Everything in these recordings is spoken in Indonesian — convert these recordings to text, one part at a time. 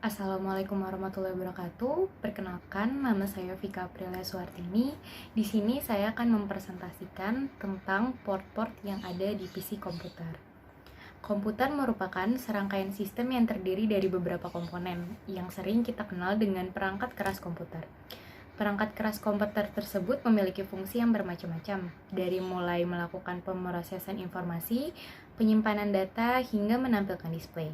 Assalamualaikum warahmatullahi wabarakatuh. Perkenalkan, nama saya Vika Aprilia Suartini. Di sini saya akan mempresentasikan tentang port-port yang ada di PC komputer. Komputer merupakan serangkaian sistem yang terdiri dari beberapa komponen yang sering kita kenal dengan perangkat keras komputer. Perangkat keras komputer tersebut memiliki fungsi yang bermacam-macam, dari mulai melakukan pemrosesan informasi, penyimpanan data, hingga menampilkan display.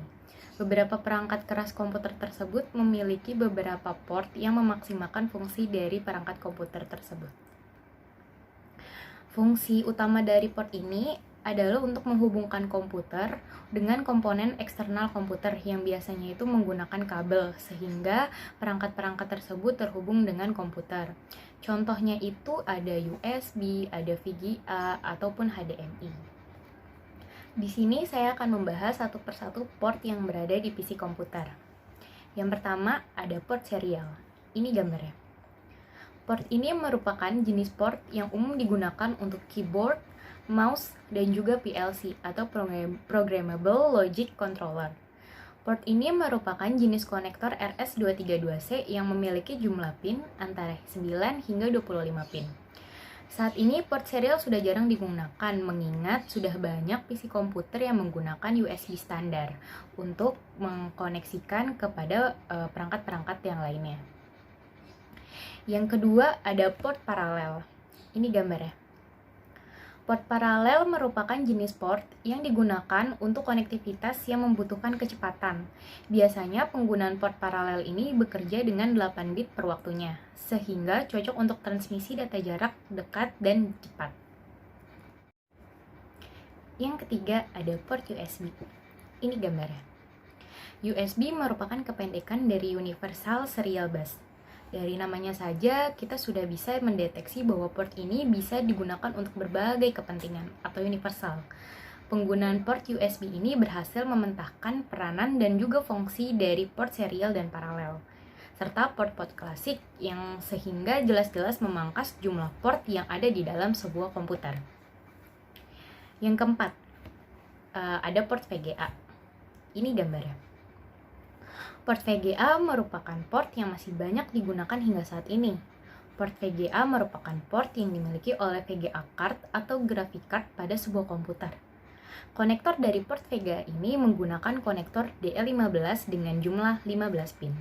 Beberapa perangkat keras komputer tersebut memiliki beberapa port yang memaksimalkan fungsi dari perangkat komputer tersebut. Fungsi utama dari port ini adalah untuk menghubungkan komputer dengan komponen eksternal komputer yang biasanya itu menggunakan kabel, sehingga perangkat-perangkat tersebut terhubung dengan komputer. Contohnya itu ada USB, ada VGA, ataupun HDMI. Di sini saya akan membahas satu persatu port yang berada di PC komputer. Yang pertama ada port serial. Ini gambarnya. Port ini merupakan jenis port yang umum digunakan untuk keyboard, mouse, dan juga PLC atau Programmable Logic Controller. Port ini merupakan jenis konektor RS232C yang memiliki jumlah pin antara 9 hingga 25 pin. Saat ini port serial sudah jarang digunakan mengingat sudah banyak PC komputer yang menggunakan USB standar untuk mengkoneksikan kepada perangkat-perangkat yang lainnya. Yang kedua ada port paralel. Ini gambarnya. Port paralel merupakan jenis port yang digunakan untuk konektivitas yang membutuhkan kecepatan. Biasanya penggunaan port paralel ini bekerja dengan 8 bit per waktunya, sehingga cocok untuk transmisi data jarak dekat dan cepat. Yang ketiga ada port USB. Ini gambarnya. USB merupakan kependekan dari Universal Serial Bus. Dari namanya saja, kita sudah bisa mendeteksi bahwa port ini bisa digunakan untuk berbagai kepentingan atau universal. Penggunaan port USB ini berhasil mementahkan peranan dan juga fungsi dari port serial dan paralel, serta port-port klasik yang sehingga jelas-jelas memangkas jumlah port yang ada di dalam sebuah komputer. Yang keempat, ada port VGA. Ini gambarnya. Port VGA merupakan port yang masih banyak digunakan hingga saat ini. Port VGA merupakan port yang dimiliki oleh VGA card atau graphic card pada sebuah komputer. Konektor dari port VGA ini menggunakan konektor DL15 dengan jumlah 15 pin.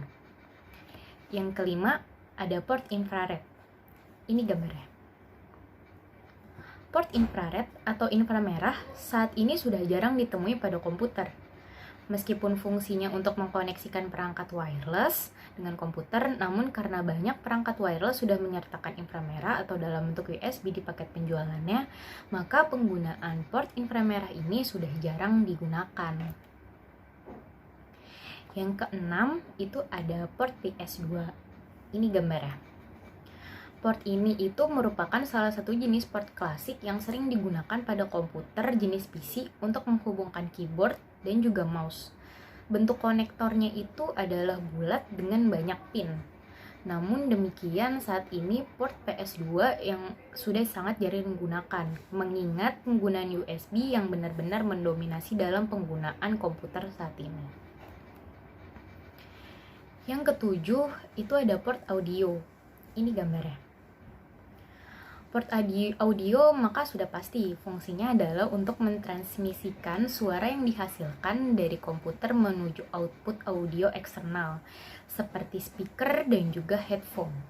Yang kelima, ada port infrared. Ini gambarnya. Port infrared atau inframerah saat ini sudah jarang ditemui pada komputer. Meskipun fungsinya untuk mengkoneksikan perangkat wireless dengan komputer, namun karena banyak perangkat wireless sudah menyertakan inframerah atau dalam bentuk USB di paket penjualannya, maka penggunaan port inframerah ini sudah jarang digunakan. Yang keenam, itu ada port PS2. Ini gambarnya. Port ini itu merupakan salah satu jenis port klasik yang sering digunakan pada komputer jenis PC untuk menghubungkan keyboard dan juga mouse. Bentuk konektornya itu adalah bulat dengan banyak pin. Namun demikian saat ini port PS2 yang sudah sangat jarang digunakan, mengingat penggunaan USB yang benar-benar mendominasi dalam penggunaan komputer saat ini. Yang ketujuh, itu ada port audio. Ini gambarnya. Port audio maka sudah pasti fungsinya adalah untuk mentransmisikan suara yang dihasilkan dari komputer menuju output audio eksternal seperti speaker dan juga headphone.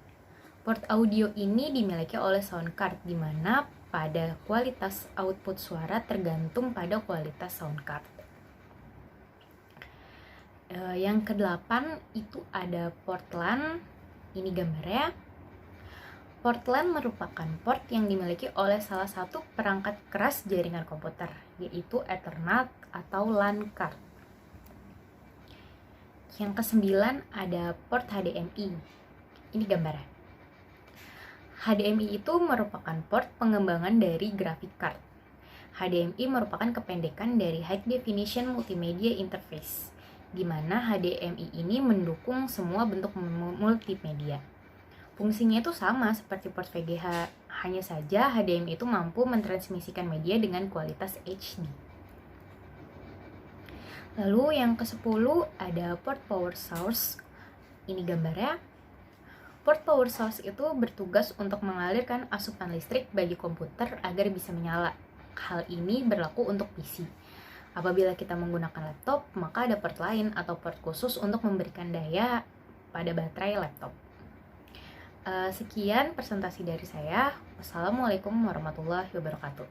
Port audio ini dimiliki oleh sound card di mana pada kualitas output suara tergantung pada kualitas sound card. Yang kedelapan itu ada port LAN. Ini gambarnya. Port LAN merupakan port yang dimiliki oleh salah satu perangkat keras jaringan komputer, yaitu Ethernet atau LAN card. Yang kesembilan ada port HDMI. Ini gambarnya. HDMI itu merupakan port pengembangan dari graphic card. HDMI merupakan kependekan dari High Definition Multimedia Interface, di mana HDMI ini mendukung semua bentuk multimedia. Fungsinya itu sama seperti port VGA, hanya saja HDMI itu mampu mentransmisikan media dengan kualitas HD. Lalu yang ke-10 ada port power source. Ini gambarnya. Port power source itu bertugas untuk mengalirkan asupan listrik bagi komputer agar bisa menyala. Hal ini berlaku untuk PC. Apabila kita menggunakan laptop, maka ada port lain atau port khusus untuk memberikan daya pada baterai laptop. Sekian presentasi dari saya. Wassalamualaikum warahmatullahi wabarakatuh.